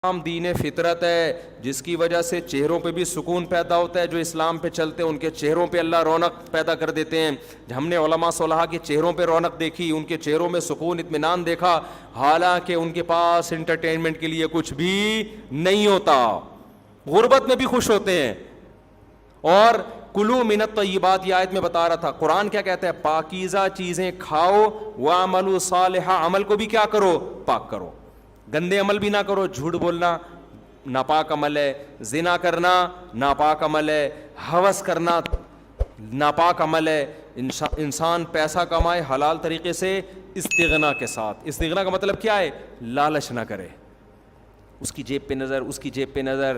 اسلام دین فطرت ہے جس کی وجہ سے چہروں پہ بھی سکون پیدا ہوتا ہے. جو اسلام پہ چلتے ہیں ان کے چہروں پہ اللہ رونق پیدا کر دیتے ہیں. ہم نے علماء صلحاء کے چہروں پہ رونق دیکھی, ان کے چہروں میں سکون اطمینان دیکھا, حالانکہ ان کے پاس انٹرٹینمنٹ کے لیے کچھ بھی نہیں ہوتا, غربت میں بھی خوش ہوتے ہیں. اور کلو من الطیبات, یہ آیت میں بتا رہا تھا قرآن کیا کہتا ہے, پاکیزہ چیزیں کھاؤ, وَاعْمَلُوا صَالِحًا, عمل کو بھی کیا کرو, پاک کرو, گندے عمل بھی نہ کرو. جھوٹ بولنا ناپاک عمل ہے, زنا کرنا ناپاک عمل ہے, ہوس کرنا ناپاک عمل ہے. انسان پیسہ کمائے حلال طریقے سے استغنا کے ساتھ. استغنا کا مطلب کیا ہے, لالچ نہ کرے, اس کی جیب پہ نظر, اس کی جیب پہ نظر,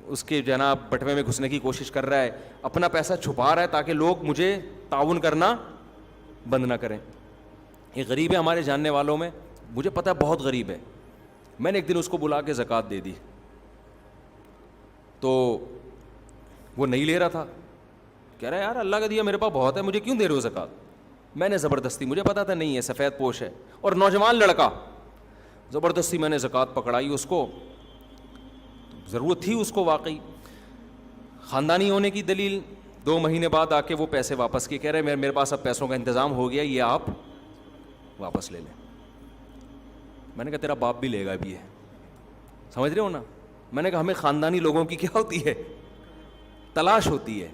اس کے جناب بٹوے میں گھسنے کی کوشش کر رہا ہے, اپنا پیسہ چھپا رہا ہے تاکہ لوگ مجھے تعاون کرنا بند نہ کریں. ایک غریب ہے ہمارے جاننے والوں میں, مجھے پتہ ہے بہت غریب ہے, میں نے ایک دن اس کو بلا کے زکوٰۃ دے دی تو وہ نہیں لے رہا تھا, کہہ رہا ہے یار اللہ کا دیا میرے پاس بہت ہے, مجھے کیوں دے رہے ہو زکوٰۃ. میں نے زبردستی, مجھے پتا تھا نہیں ہے, سفید پوش ہے اور نوجوان لڑکا, زبردستی میں نے زکوٰۃ پکڑائی اس کو. ضرورت تھی اس کو واقعی, خاندانی ہونے کی دلیل. 2 مہینے بعد آ کے وہ پیسے واپس کیے, کہہ رہے میرے پاس اب پیسوں کا انتظام ہو گیا, یہ آپ واپس لے لیں. میں نے کہا تیرا باپ بھی لے گا بھی ہے, سمجھ رہے ہو نا. میں نے کہا ہمیں خاندانی لوگوں کی کیا ہوتی ہے, تلاش ہوتی ہے.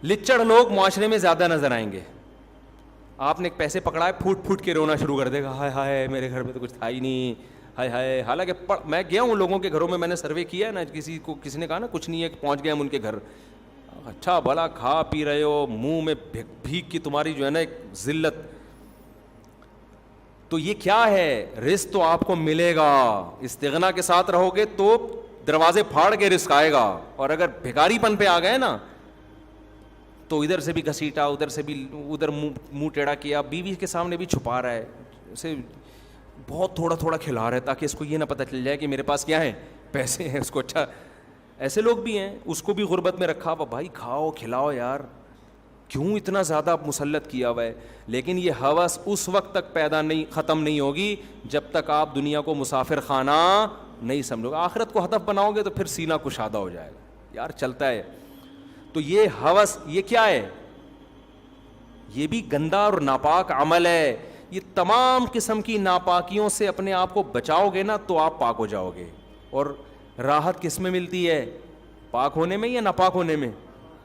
لچڑ لوگ معاشرے میں زیادہ نظر آئیں گے. آپ نے ایک پیسے پکڑائے, پھوٹ پھوٹ کے رونا شروع کر دے گا, ہائے ہائے میرے گھر میں تو کچھ تھا ہی نہیں, ہائے ہائے. حالانکہ میں گیا ہوں لوگوں کے گھروں میں, میں نے سروے کیا ہے نا, کسی نے کہا نا کچھ نہیں ہے, پہنچ گئے ہم ان کے گھر, اچھا بھلا کھا پی رہے ہو, منہ میں بھیک کی تمہاری جو ہے نا ایک ذلت. تو یہ کیا ہے, رزق تو آپ کو ملے گا, استغنا کے ساتھ رہو گے تو دروازے پھاڑ کے رزق آئے گا. اور اگر بھکاری پن پہ آ گئے نا تو ادھر سے بھی گھسیٹا, ادھر سے بھی, ادھر منہ ٹیڑھا کیا, بیوی کے سامنے بھی چھپا رہا ہے, اسے بہت تھوڑا تھوڑا کھلا رہا ہے تاکہ اس کو یہ نہ پتہ چل جائے کہ میرے پاس کیا ہے, پیسے ہیں. اس کو اچھا, ایسے لوگ بھی ہیں, اس کو بھی غربت میں رکھا ہوا, بھائی کھاؤ کھلاؤ یار, کیوں اتنا زیادہ مسلط کیا ہوا ہے. لیکن یہ ہوس اس وقت تک ختم نہیں ہوگی جب تک آپ دنیا کو مسافر خانہ نہیں سمجھو گے. آخرت کو ہدف بناؤ گے تو پھر سینہ کشادہ ہو جائے گا, یار چلتا ہے. تو یہ ہوس, یہ کیا ہے, یہ بھی گندا اور ناپاک عمل ہے. یہ تمام قسم کی ناپاکیوں سے اپنے آپ کو بچاؤ گے نا تو آپ پاک ہو جاؤ گے. اور راحت کس میں ملتی ہے, پاک ہونے میں یا ناپاک ہونے میں,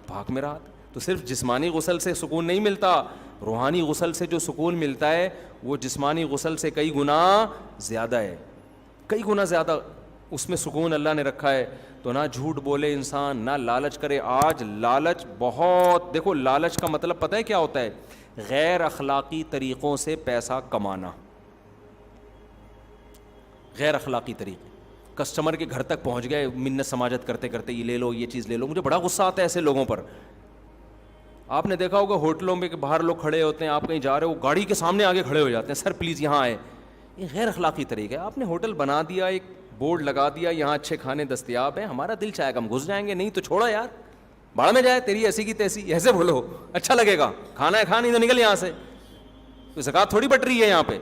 پاک میں راحت. تو صرف جسمانی غسل سے سکون نہیں ملتا, روحانی غسل سے جو سکون ملتا ہے وہ جسمانی غسل سے کئی گنا زیادہ ہے, کئی گنا زیادہ اس میں سکون اللہ نے رکھا ہے. تو نہ جھوٹ بولے انسان, نہ لالچ کرے. آج لالچ بہت, دیکھو لالچ کا مطلب پتہ ہے کیا ہوتا ہے, غیر اخلاقی طریقوں سے پیسہ کمانا. غیر اخلاقی طریقے, کسٹمر کے گھر تک پہنچ گئے منت سماجت کرتے کرتے, یہ لے لو, یہ چیز لے لو. مجھے بڑا غصہ آتا ہے ایسے لوگوں پر. آپ نے دیکھا ہوگا ہوٹلوں میں کہ باہر لوگ کھڑے ہوتے ہیں, آپ کہیں جا رہے ہو, گاڑی کے سامنے آگے کھڑے ہو جاتے ہیں, سر پلیز یہاں آئے. یہ غیر اخلاقی طریقہ ہے. آپ نے ہوٹل بنا دیا, ایک بورڈ لگا دیا, یہاں اچھے کھانے دستیاب ہیں, ہمارا دل چاہے گا ہم گھس جائیں گے, نہیں تو چھوڑا یار, باڑ میں جائے, تیری ایسی کی تیسی, ایسے بولو, اچھا لگے گا. کھانا ہے کھا, نہیں تو نکل یہاں سے. تو زکوٰۃ تھوڑی بٹ رہی ہے یہاں پہ,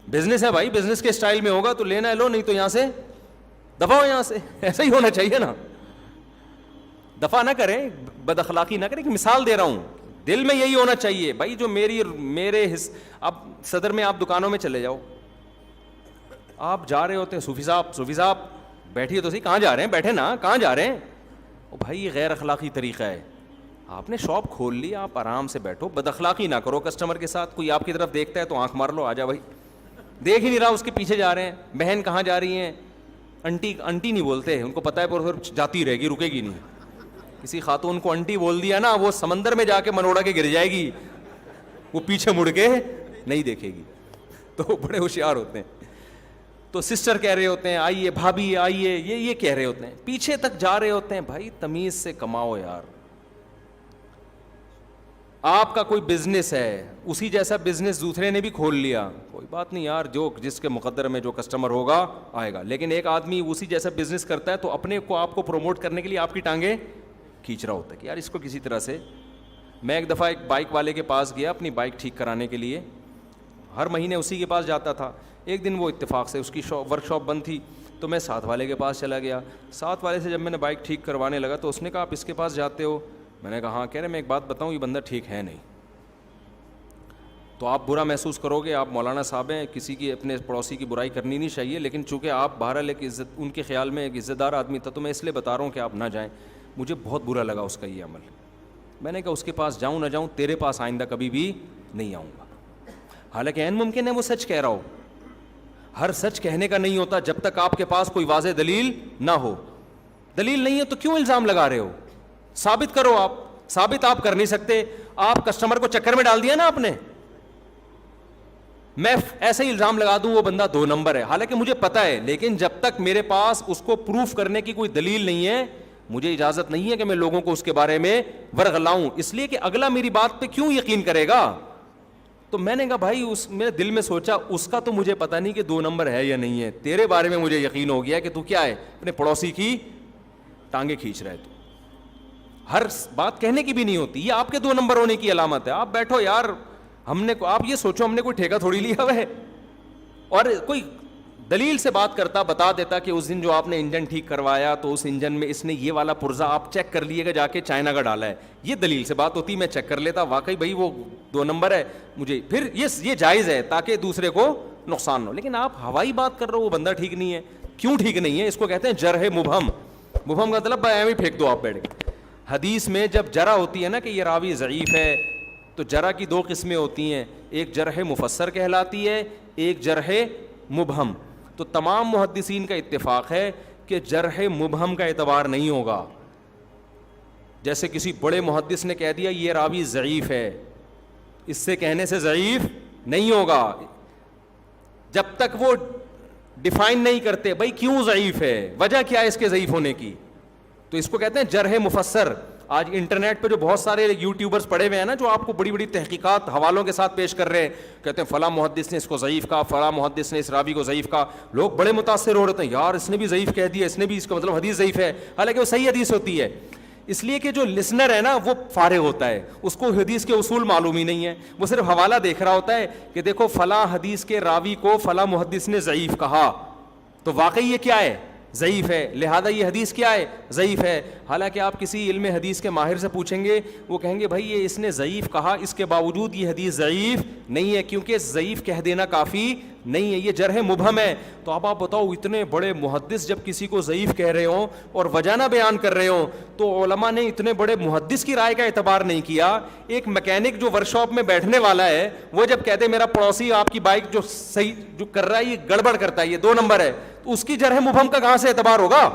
بزنس ہے بھائی, بزنس کے اسٹائل میں ہوگا تو لینا ہے لو, نہیں تو یہاں سے دفع ہو یہاں سے. ایسا ہی ہونا چاہیے نا, دفع نہ کریں, بد اخلاقی نہ کریں. کہ مثال دے رہا ہوں, دل میں یہی ہونا چاہیے بھائی, جو میرے اب صدر میں آپ دکانوں میں چلے جاؤ, آپ جا رہے ہوتے ہیں, صوفی صاحب بیٹھیے تو صحیح, کہاں جا رہے ہیں, بیٹھے نا, کہاں جا رہے ہیں. او بھائی یہ غیر اخلاقی طریقہ ہے. آپ نے شاپ کھول لی, آپ آرام سے بیٹھو, بد اخلاقی نہ کرو کسٹمر کے ساتھ. کوئی آپ کی طرف دیکھتا ہے تو آنکھ مار لو, آ جا بھائی, دیکھ ہی نہیں رہا, اس کے پیچھے جا رہے ہیں. بہن کہاں جا رہی ہیں, انٹی نہیں بولتے, ان کو پتہ ہے پر جاتی رہے گی, رکے گی نہیں. کسی خاتون کو انٹی بول دیا نا, وہ سمندر میں جا کے منوڑا کے گر جائے گی, وہ پیچھے مڑ کے نہیں دیکھے گی. تو بڑے ہوشیار ہوتے ہیں. تو سسٹر کہہ رہے ہوتے ہیں آئیے, بھابھی آئیے, یہ کہہ رہے ہوتے ہیں, پیچھے تک جا رہے ہوتے ہیں. بھائی تمیز سے کماؤ یار. آپ کا کوئی بزنس ہے, اسی جیسا بزنس دوسرے نے بھی کھول لیا, کوئی بات نہیں یار, جو جس کے مقدر میں جو کسٹمر ہوگا آئے گا. لیکن ایک آدمی اسی جیسا بزنس کرتا ہے تو اپنے کو, آپ کو پروموٹ کرنے کے لیے آپ کی ٹانگیں کھینچ رہا ہوتا ہے کہ یار اس کو کسی طرح سے. میں ایک دفعہ ایک بائک والے کے پاس گیا اپنی بائک ٹھیک کرانے کے لیے, ہر مہینے اسی کے پاس جاتا تھا. ایک دن وہ اتفاق سے اس کی ورک شاپ بند تھی تو میں ساتھ والے کے پاس چلا گیا. ساتھ والے سے جب میں نے بائک ٹھیک کروانے لگا تو اس نے کہا آپ اس کے پاس جاتے ہو؟ میں نے کہا ہاں. کہہ رہے میں ایک بات بتاؤں, یہ بندہ ٹھیک ہے نہیں. تو آپ برا محسوس کرو گے, آپ مولانا صاحب ہیں, کسی کی اپنے پڑوسی کی برائی کرنی نہیں چاہیے, لیکن چونکہ آپ بہرحال ایک عزت, ان کے خیال میں ایک عزت دار آدمی تھا, تو میں اس لیے بتا رہا ہوں کہ آپ نہ جائیں. مجھے بہت برا لگا اس کا یہ عمل. میں نے کہا اس کے پاس جاؤں نہ جاؤں, تیرے پاس آئندہ کبھی بھی نہیں آؤں گا. حالانکہ عین ممکن ہے وہ سچ کہہ رہا ہو. ہر سچ کہنے کا نہیں ہوتا جب تک آپ کے پاس کوئی واضح دلیل نہ ہو. دلیل نہیں ہے تو کیوں الزام لگا رہے ہو؟ ثابت کرو. آپ ثابت آپ کر نہیں سکتے. آپ کسٹمر کو چکر میں ڈال دیا نا آپ نے. میں ایسے ہی الزام لگا دوں وہ بندہ 2 نمبر ہے, حالانکہ مجھے پتا ہے, لیکن جب تک میرے پاس اس کو پروف کرنے کی کوئی دلیل نہیں ہے, مجھے اجازت نہیں ہے کہ میں لوگوں کو اس کے بارے میں ورغلاؤں, اس لیے کہ اگلا میری بات پہ کیوں یقین کرے گا. تو میں نے کہا بھائی, میرے دل میں سوچا اس کا تو مجھے پتا نہیں کہ 2 نمبر ہے یا نہیں ہے, تیرے بارے میں مجھے یقین ہو گیا کہ تو کیا ہے, اپنے پڑوسی کی ٹانگیں کھینچ رہا ہے. تو ہر بات کہنے کی بھی نہیں ہوتی, یہ آپ کے 2 نمبر ہونے کی علامت ہے. آپ بیٹھو یار, آپ یہ سوچو ہم نے کوئی ٹھیکہ تھوڑی لیا ہوا ہے. اور کوئی دلیل سے بات کرتا, بتا دیتا کہ اس دن جو آپ نے انجن ٹھیک کروایا تو اس انجن میں اس نے یہ والا پرزا آپ چیک کر لیے گا جا کے چائنا کا ڈالا ہے, یہ دلیل سے بات ہوتی, میں چیک کر لیتا واقعی بھائی وہ 2 نمبر ہے. مجھے پھر یہ جائز ہے تاکہ دوسرے کو نقصان ہو. لیکن آپ ہوائی بات کر رہے ہو, وہ بندہ ٹھیک نہیں ہے. کیوں ٹھیک نہیں ہے؟ اس کو کہتے ہیں جرح مبہم. مبہم کا مطلب ایویں ہی پھینک دو آپ بیٹھ کے. حدیث میں جب جرح ہوتی ہے نا کہ یہ راوی ضعیف ہے, تو جرح کی 2 قسمیں ہوتی ہیں, ایک جرح مفسر کہلاتی ہے, ایک جرح مبہم. تو تمام محدثین کا اتفاق ہے کہ جرح مبہم کا اعتبار نہیں ہوگا. جیسے کسی بڑے محدث نے کہہ دیا یہ راوی ضعیف ہے, اس سے کہنے سے ضعیف نہیں ہوگا جب تک وہ ڈیفائن نہیں کرتے بھائی کیوں ضعیف ہے, وجہ کیا ہے اس کے ضعیف ہونے کی. تو اس کو کہتے ہیں جرح مفسر. آج انٹرنیٹ پہ جو بہت سارے یوٹیوبرز پڑے ہوئے ہیں نا, جو آپ کو بڑی بڑی تحقیقات حوالوں کے ساتھ پیش کر رہے ہیں, کہتے ہیں فلاں محدث نے اس کو ضعیف کہا, فلاں محدث نے اس راوی کو ضعیف کہا. لوگ بڑے متاثر ہو رہے ہیں, یار اس نے بھی ضعیف کہہ دیا, اس نے بھی, اس کا مطلب حدیث ضعیف ہے, حالانکہ وہ صحیح حدیث ہوتی ہے. اس لیے کہ جو لسنر ہے نا وہ فارغ ہوتا ہے, اس کو حدیث کے اصول معلوم ہی نہیں ہے, وہ صرف حوالہ دیکھ رہا ہوتا ہے کہ دیکھو فلاں حدیث کے راوی کو فلاں محدث نے ضعیف کہا, تو واقعی یہ کیا ہے, ضعیف ہے, لہذا یہ حدیث کیا ہے, ضعیف ہے. حالانکہ آپ کسی علم حدیث کے ماہر سے پوچھیں گے, وہ کہیں گے بھائی یہ اس نے ضعیف کہا, اس کے باوجود یہ حدیث ضعیف نہیں ہے, کیونکہ ضعیف کہہ دینا کافی نہیں ہے, یہ جرح مبہم ہے. تو اب آپ بتاؤ, اتنے بڑے محدث جب کسی کو ضعیف کہہ رہے ہوں اور وجہ نہ بیان کر رہے ہوں, تو علماء نے اتنے بڑے محدث کی رائے کا اعتبار نہیں کیا. ایک میکینک جو ورک شاپ میں بیٹھنے والا ہے, وہ جب کہتے میرا پڑوسی آپ کی بائک جو صحیح جو کر رہا ہے یہ گڑبڑ کرتا ہے, یہ 2 نمبر ہے, تو اس کی جرح مبہم کا کہاں سے اعتبار ہوگا؟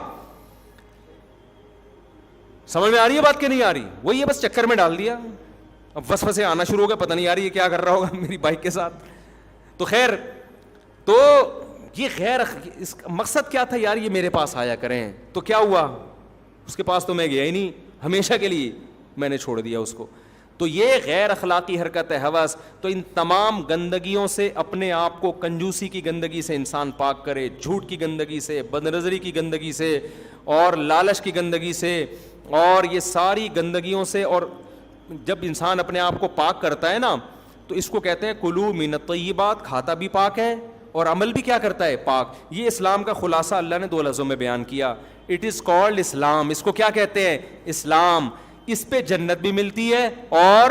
سمجھ میں آ رہی ہے بات کہ نہیں آ رہی؟ وہ یہ بس چکر میں ڈال دیا, اب وسوسے آنا شروع ہو گئے, پتہ نہیں آ رہی ہے کیا کر رہا ہوگا میری بائک کے ساتھ. تو خیر, تو یہ غیر, اس کا مقصد کیا تھا یار, یہ میرے پاس آیا کریں, تو کیا ہوا, اس کے پاس تو میں گیا ہی نہیں, ہمیشہ کے لیے میں نے چھوڑ دیا اس کو. تو یہ غیر اخلاقی حرکت ہے, ہوس. تو ان تمام گندگیوں سے اپنے آپ کو, کنجوسی کی گندگی سے انسان پاک کرے, جھوٹ کی گندگی سے, بد نظری کی گندگی سے, اور لالچ کی گندگی سے, اور یہ ساری گندگیوں سے. اور جب انسان اپنے آپ کو پاک کرتا ہے نا, تو اس کو کہتے ہیں کلو من الطیبات, کھاتا بھی پاک ہے اور عمل بھی کیا کرتا ہے, پاک. یہ اسلام کا خلاصہ اللہ نے 2 لفظوں میں بیان کیا, اٹ از کالڈ اسلام. اس کو کیا کہتے ہیں, اسلام. اس پہ جنت بھی ملتی ہے اور